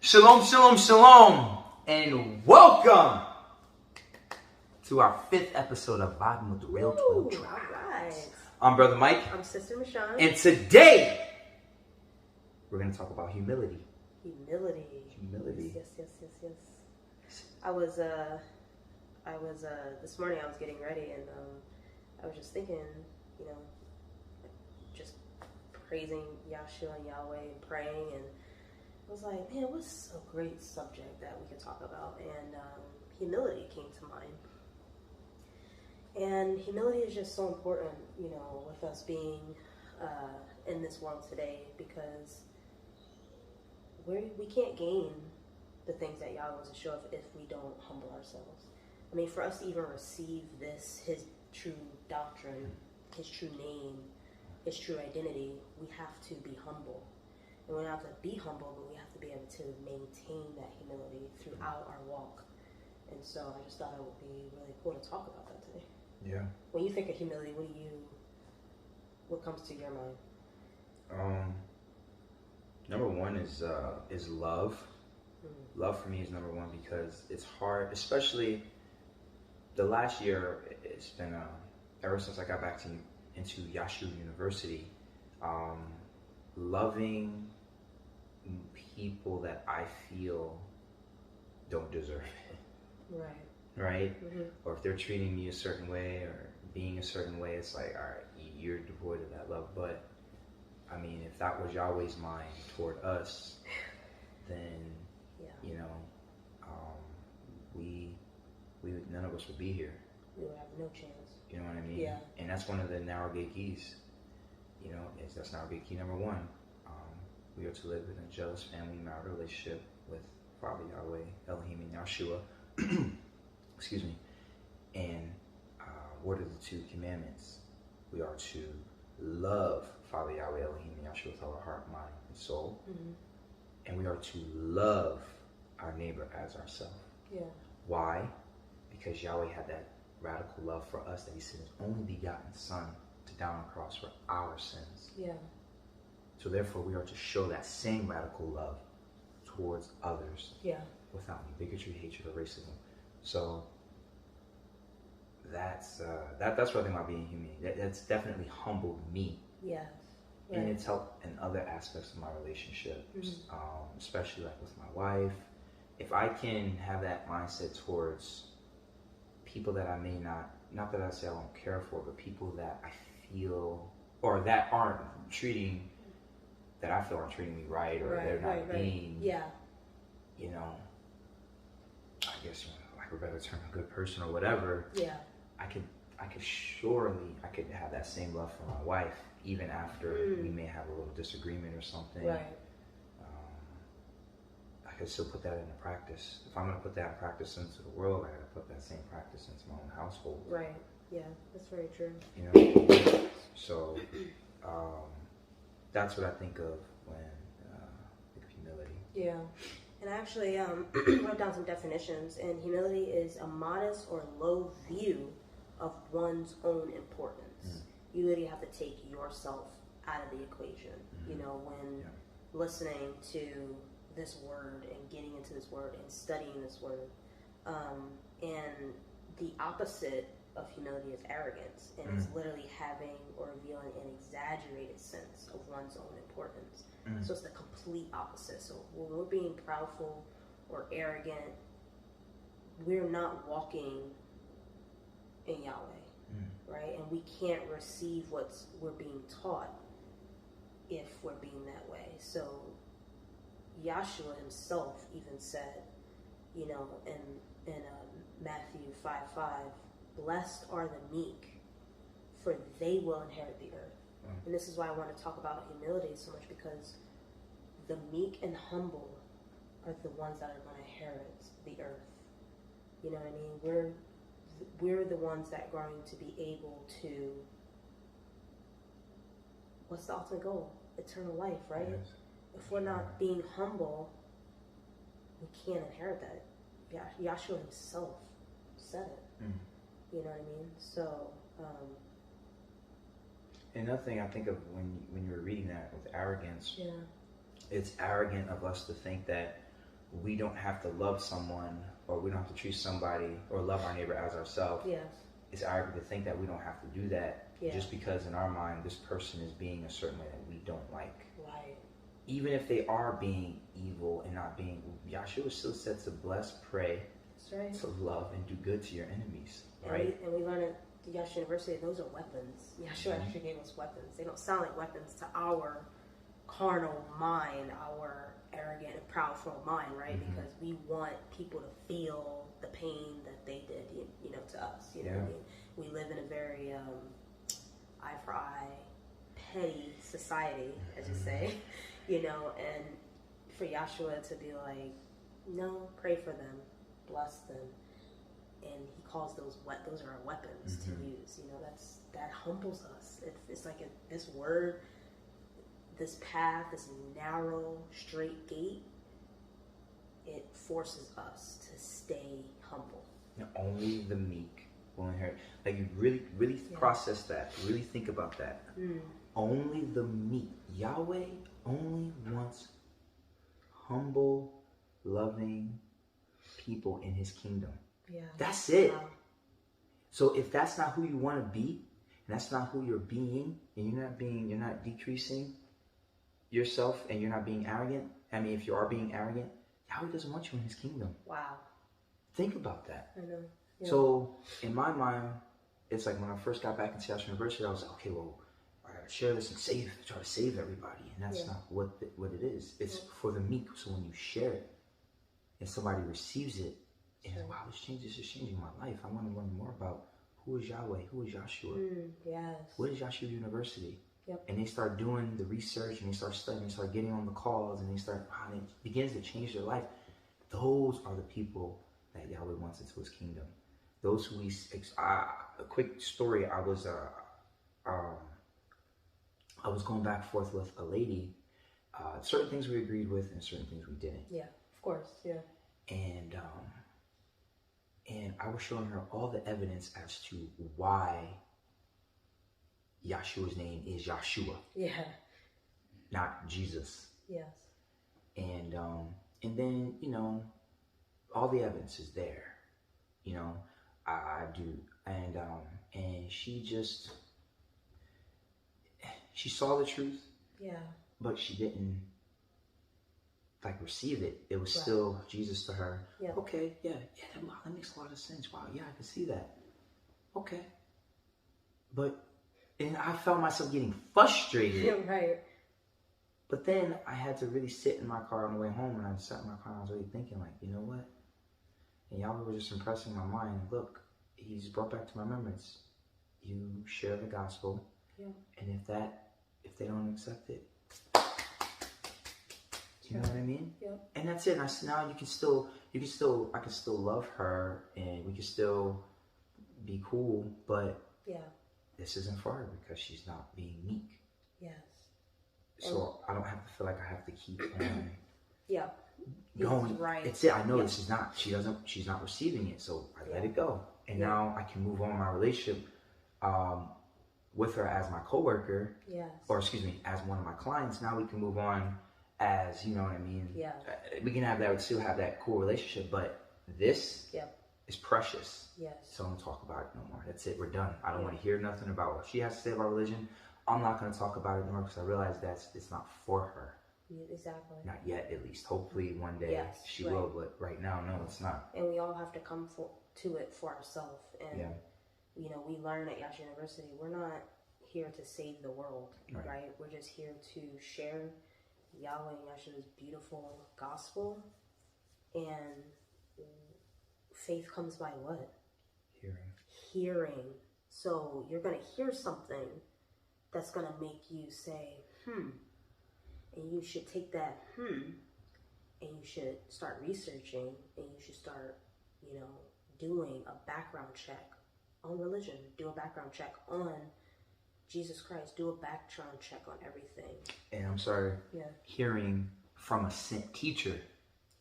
Shalom, shalom, shalom, and welcome to our 5th episode of Vibing with the Real 12 Tribes. Right. I'm Brother Mike. I'm Sister Michonne. And today, we're going to talk about humility. Humility. Yes. I was this morning I was getting ready and I was just thinking, just praising Yahshua and Yahweh and praying, and I was like, man, what's a great subject that we could talk about? And humility came to mind. And humility is just so important, with us being in this world today, because we can't gain the things that Yahweh wants to show us if we don't humble ourselves. I mean, for us to even receive his true doctrine, his true name, his true identity, we have to be humble. And we have to be humble, but we have to be able to maintain that humility throughout our walk. And so I just thought it would be really cool to talk about that today. Yeah. When you think of humility, what comes to your mind? Number one is love. Mm-hmm. Love for me is number one because it's hard, especially the last year. It's been ever since I got back into Yahshua University, loving people that I feel don't deserve it. Right? Mm-hmm. Or if they're treating me a certain way or being a certain way, it's like, all right, you're devoid of that love. But I mean, if that was Yahweh's mind toward us, then none of us would be here. We would have no chance. You know what I mean? Yeah. And that's one of the narrow gate keys. That's narrow gate key number one. We are to live in a jealous family marital relationship with Father Yahweh, Elohim, and Yahshua. Excuse me. And what are the 2 commandments? We are to love Father Yahweh, Elohim, and Yahshua with all our heart, mind, and soul. Mm-hmm. And we are to love our neighbor as ourselves. Yeah. Why? Because Yahweh had that radical love for us that he sent his only begotten Son to die on the cross for our sins. Yeah. So therefore, we are to show that same radical love towards others. Yeah. Without any bigotry, hatred, or racism. So that's what I think about being human. That's definitely humbled me. Yes. Right. And it's helped in other aspects of my relationships, mm-hmm. Especially like with my wife. If I can have that mindset towards people that I may not that I say I won't care for, but people that I feel, or that aren't treating, that I feel aren't treating me right, or they're not being, I guess, like a better term, a good person or whatever. Yeah. I could have that same love for my wife, even after we may have a little disagreement or something. Right. I could still put that into practice. If I'm going to put that in practice into the world, I got to put that same practice into my own household. Right. Yeah, that's very true. So that's what I think of when I think of humility. Yeah. And I actually wrote down some definitions, and humility is a modest or low view of one's own importance. Mm. You literally have to take yourself out of the equation, when listening to this word and getting into this word and studying this word. And the opposite of humility is arrogance, and it's literally having or revealing an exaggerated sense of one's own importance. So it's the complete opposite. So when we're being proudful or arrogant, we're not walking in Yahweh, right? And we can't receive what we're being taught if we're being that way. So Yahshua himself even said, in Matthew 5:5, blessed are the meek, for they will inherit the earth. And this is why I want to talk about humility so much, because the meek and humble are the ones that are going to inherit the earth. You know what I mean? We're the ones that are going to be able to, what's the ultimate goal? Eternal life, right? Yes. If we're not being humble, we can't inherit that. Yahshua himself said it. You know what I mean? So, another thing I think of when you were reading that with arrogance, yeah, it's arrogant of us to think that we don't have to love someone, or we don't have to treat somebody or love our neighbor as ourselves. Yes. It's arrogant to think that we don't have to do that just because in our mind this person is being a certain way that we don't like. Right. Even if they are being evil and not being, Yahshua still said to bless, pray, that's right, to love, and do good to your enemies. Right? And we learn at the Yahshua University, those are weapons. Yahshua actually gave us weapons. They don't sound like weapons to our carnal mind, our arrogant and proudful mind, right? Because we want people to feel the pain that they did, you know, to us. You know what I mean? We live in a very eye for eye, petty society, as you say, you know, and for Yahshua to be like, no, pray for them, bless them, and he calls those are our weapons to use. You know, that humbles us. It's like this word, this path, this narrow, straight gate. It forces us to stay humble. And only the meek will inherit. Like, you really process that. Really think about that. Only the meek. Yahweh only wants humble, loving people in his kingdom. Yeah. That's it. Wow. So if that's not who you want to be, and that's not who you're being, and you're not decreasing yourself, and you're not being arrogant. I mean, if you are being arrogant, Yahweh doesn't want you in his kingdom. Wow. Think about that. I know. Yeah. So in my mind, it's like when I first got back into Yahshua University, I was like, okay, well, I gotta share this and try to save everybody, and that's not what it is. It's for the meek. So when you share it, and somebody receives it, and wow, this is changing my life. I want to learn more about who is Yahweh, who is Yahshua, yes. what is Yahshua University. Yep. And they start doing the research, and they start studying, they start getting on the calls, and it begins to change their life. Those are the people that Yahweh wants into his kingdom. Those who a quick story, I was going back and forth with a lady. Certain things we agreed with, and certain things we didn't. Yeah, of course, yeah. And I was showing her all the evidence as to why Yahshua's name is Yahshua. Yeah. Not Jesus. Yes. And then, you know, all the evidence is there. You know, I do. And she saw the truth. Yeah. But she didn't receive it. It was still Jesus to her. Yeah. Okay, that makes a lot of sense. Wow, yeah, I can see that. Okay. And I felt myself getting frustrated. Right. But then I had to really sit in my car on the way home, and I sat in my car and I was really thinking, like, you know what? And Yahweh was just impressing my mind. Look, he's brought back to my remembrance. You share the gospel. Yeah. And if they don't accept it, you know what I mean? Yeah. And that's it. Now I can still love her, and we can still be cool, but this isn't for her because she's not being meek. Yes. So I don't have to feel like I have to keep on going. Right. It's it. I know this is not, she's not receiving it, so I let it go. And now I can move on my relationship with her as my coworker. Yes. Or excuse me, as one of my clients. Now we can move on as, you know what I mean? Yeah. We can still have that cool relationship, but this is precious. Yes. So I don't talk about it no more. That's it. We're done. I don't want to hear nothing about what she has to say about religion. I'm not going to talk about it anymore because I realize it's not for her. Yeah, exactly. Not yet, at least. Hopefully one day she will, but right now, no, it's not. And we all have to come to it for ourselves. And, you know, we learn at Yahshua University, we're not here to save the world, right? We're just here to share Yahweh and Yahshua's beautiful gospel. And faith comes by what? Hearing. So you're going to hear something that's going to make you say, and you should take that, and you should start researching, and you should start, you know, doing a background check on religion, do a background check on Jesus Christ, do a background check on everything. And I'm sorry, hearing from a sent teacher.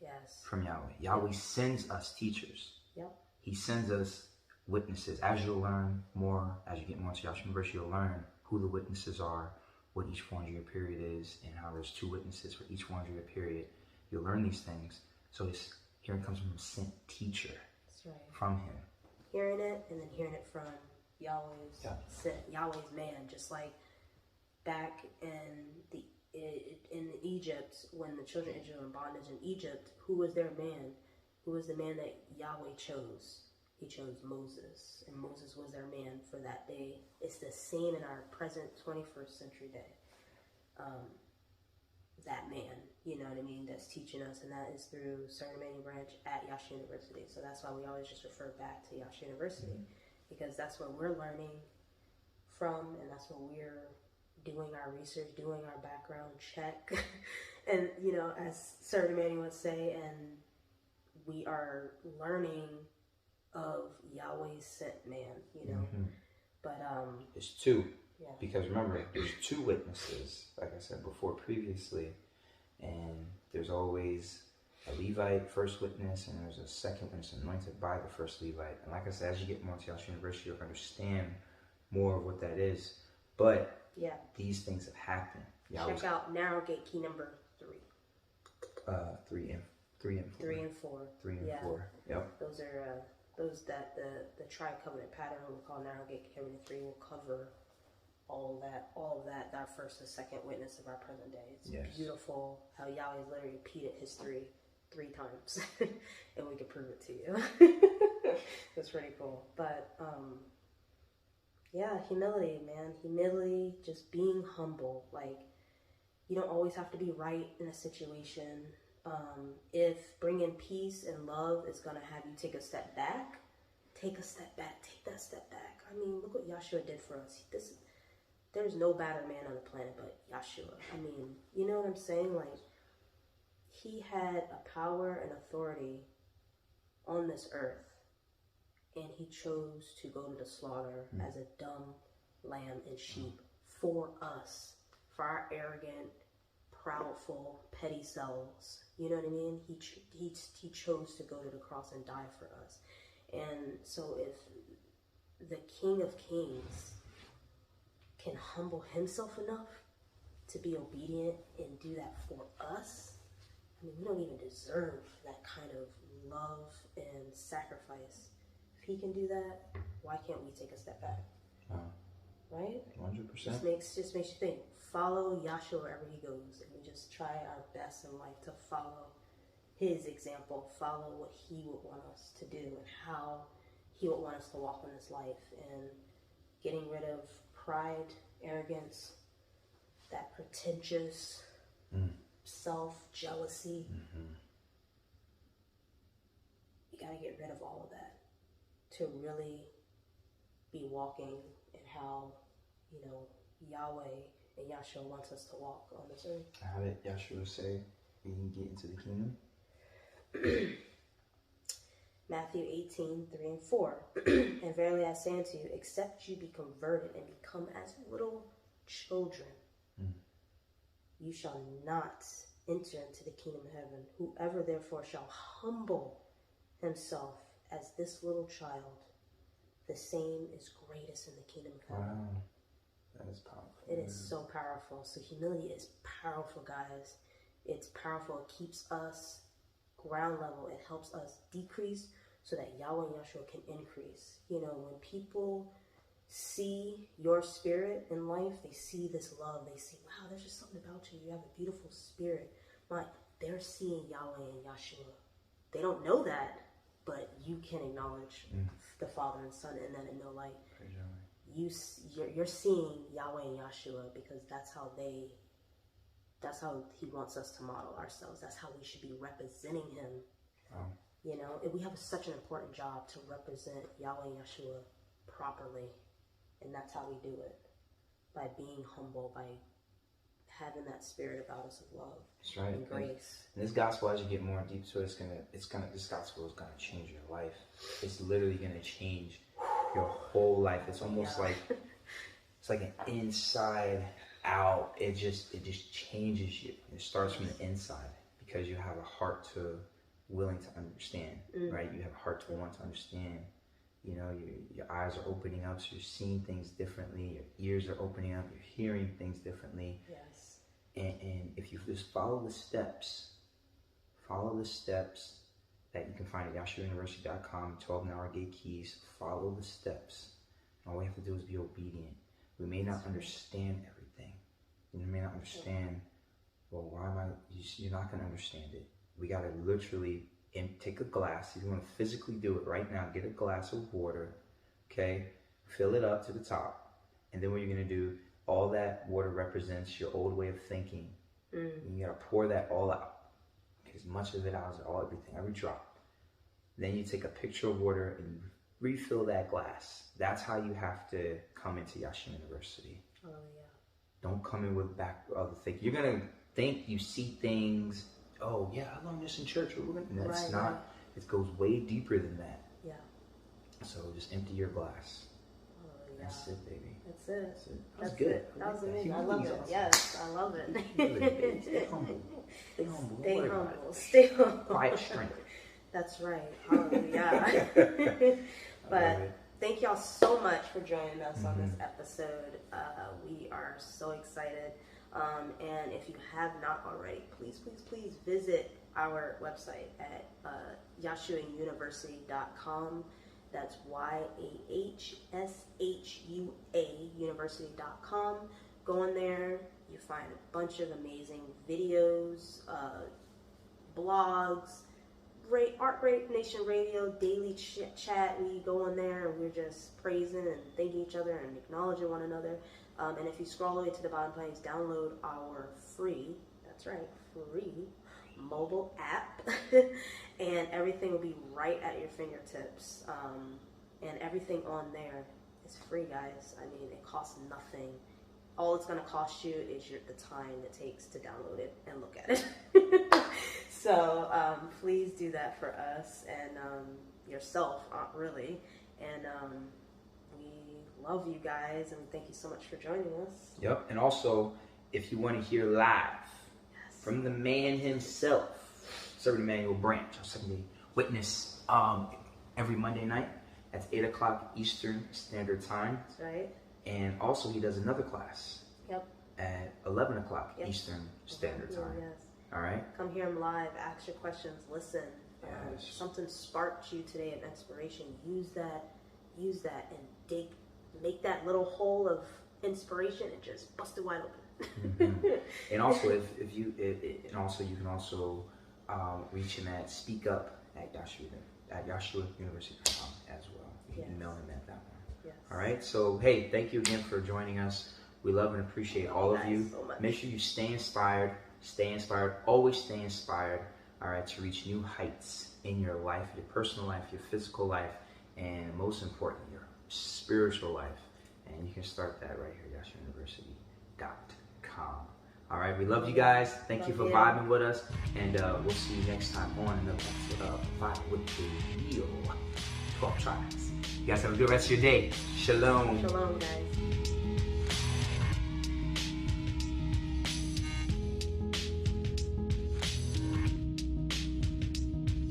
Yes. From Yahweh. Yahweh sends us teachers. Yep. He sends us witnesses. As you'll learn more, as you get more into Yahshua University, you'll learn who the witnesses are, what each 400-year period is, and how there's 2 witnesses for each 400-year period. You'll learn these things. So it's hearing comes from a sent teacher. That's right. From him. Hearing it and then hearing it from Yahweh's Yahweh's man, just like back in Egypt, when the children of Israel were in bondage in Egypt, who was their man? Who was the man that Yahweh chose? He chose Moses, and Moses was their man for that day. It's the same in our present 21st century day. That man, you know what I mean, that's teaching us, and that is through Certain Manual Branch at Yahshua University. So that's why we always just refer back to Yahshua University, because that's where we're learning from, and that's where we're doing our research, doing our background check, and, you know, as Certain Manual would say, and we are learning of Yahweh's sent man, you know. But it's two. Yeah. Because remember, there's two witnesses, like I said before previously, and there's always a Levite first witness, and there's a second witness anointed by the first Levite. And like I said, as you get more to Yahshua University, you'll understand more of what that is. But these things have happened. Check out Narrow Gate Key number 3. 3 and 4. 3 and 4. Yep. Those are those that the tri-covenant pattern we'll call Narrow Gate Covenant 3 will cover all of that, our first and second witness of our present day. It's beautiful how Yahweh literally repeated history 3 times, and we can prove it to you. That's pretty cool. But humility, man. Humility, just being humble. Like, you don't always have to be right in a situation. If bringing peace and love is going to have you take a step back, take that step back. I mean, look what Yahshua did for us. There's no better man on the planet but Yahshua. I mean, you know what I'm saying? Like, he had a power and authority on this earth, and he chose to go to the slaughter as a dumb lamb and sheep for us, for our arrogant, proudful, petty selves. You know what I mean? He chose to go to the cross and die for us. And so if the King of Kings can humble himself enough to be obedient and do that for us, I mean, we don't even deserve that kind of love and sacrifice. If he can do that, why can't we take a step back? Right? 100%. Just makes you think. Follow Yahshua wherever he goes, and we just try our best in life to follow his example, follow what he would want us to do, and how he would want us to walk in this life, and getting rid of pride, arrogance, that pretentious self-jealousy. You got to get rid of all of that to really be walking in how, you know, Yahweh and Yahshua wants us to walk on this earth. How did Yahshua say we can get into the kingdom? Matthew 18, 3 and 4. And verily I say unto you, except you be converted and become as little children, you shall not enter into the kingdom of heaven. Whoever therefore shall humble himself as this little child, the same is greatest in the kingdom of heaven. Wow. That is powerful. It is so powerful. So humility is powerful, guys. It's powerful. It keeps us ground level. It helps us decrease so that Yahweh and Yahshua can increase. You know, when people see your spirit in life, they see this love. They see, wow, there's just something about you. You have a beautiful spirit. They're seeing Yahweh and Yahshua. They don't know that, but you can acknowledge the Father and Son in that in no light. You're seeing Yahweh and Yahshua because that's how he wants us to model ourselves. That's how we should be representing him. Wow. You know, and we have such an important job to represent Yahweh and Yahshua properly. And that's how we do it. By being humble, by having that spirit about us of love. That's right. And grace. And this gospel, as you get more deep to it, this gospel is gonna change your life. It's literally gonna change your whole life. It's almost like it's like an inside out. It just changes you. It starts from the inside because you have a heart to willing to understand, right? You have a heart to want to understand. You know, your eyes are opening up, so you're seeing things differently. Your ears are opening up. You're hearing things differently. Yes. And if you just follow the steps Follow the steps that you can find at YahshuaUniversity.com, 12-hour gate keys. Follow the steps. All we have to do is be obedient. We may not understand everything. You may not understand, well, why am I, you're not going to understand it. We got to literally take a glass. If you want to physically do it right now, get a glass of water, okay? Fill it up to the top. And then what you're going to do, all that water represents your old way of thinking. You got to pour that all out. As much of it out as everything, every drop. Then you take a pitcher of water and refill that glass. That's how you have to come into Yahshua University. Oh, yeah. Don't come in with other things. You're going to think you see things, oh, yeah, I learned this in church. That's not, right. It goes way deeper than that. Yeah. So just empty your glass. Oh, yeah. That's it, baby. That's it. That's it. That's good. It. That was amazing. I love it. Awesome. Yes, I love it. Stay humble. Stay humble. Stay humble. Stay humble. Quiet strength. That's right. Hallelujah. But thank y'all so much for joining us on this episode. We are so excited. And if you have not already, please visit our website at YahshuaUniversity.com. That's YAHSHUA University.com. Go in there. You find a bunch of amazing videos, blogs, Art Break Nation Radio, daily chat. We go in there and we're just praising and thanking each other and acknowledging one another. And if you scroll all the way to the bottom, please download our free, that's right, free mobile app. And everything will be right at your fingertips. And everything on there is free, guys. I mean, it costs nothing. All it's going to cost you is the time it takes to download it and look at it. So please do that for us and yourself, really. And we love you guys, and thank you so much for joining us. Yep. And also, if you want to hear live from the man himself, Servant Emmanuel Branch, our Sunday Witness, every Monday night at 8 o'clock Eastern Standard Time. That's right. And also, he does another class at 11 o'clock Eastern Standard Time. Yes. All right. Come hear him live. Ask your questions. Listen. Something sparked you today of inspiration. Use that, and dig. Make that little hole of inspiration and just bust it wide open. And also, you can also reach him at YahshuaUniversity.com as well. You can email him at that one. Yes. All right. So hey, thank you again for joining us. We love and appreciate all of you. So make sure you stay inspired. Stay inspired. Always stay inspired. All right, to reach new heights in your life, your personal life, your physical life, and most important, your spiritual life. And you can start that right here, YahshuaUniversity.com. All right, we love you guys. Thank you for vibing with us, and we'll see you next time on another episode of Vibe with the Real 12 Tribes. You guys have a good rest of your day. Shalom. Shalom, guys.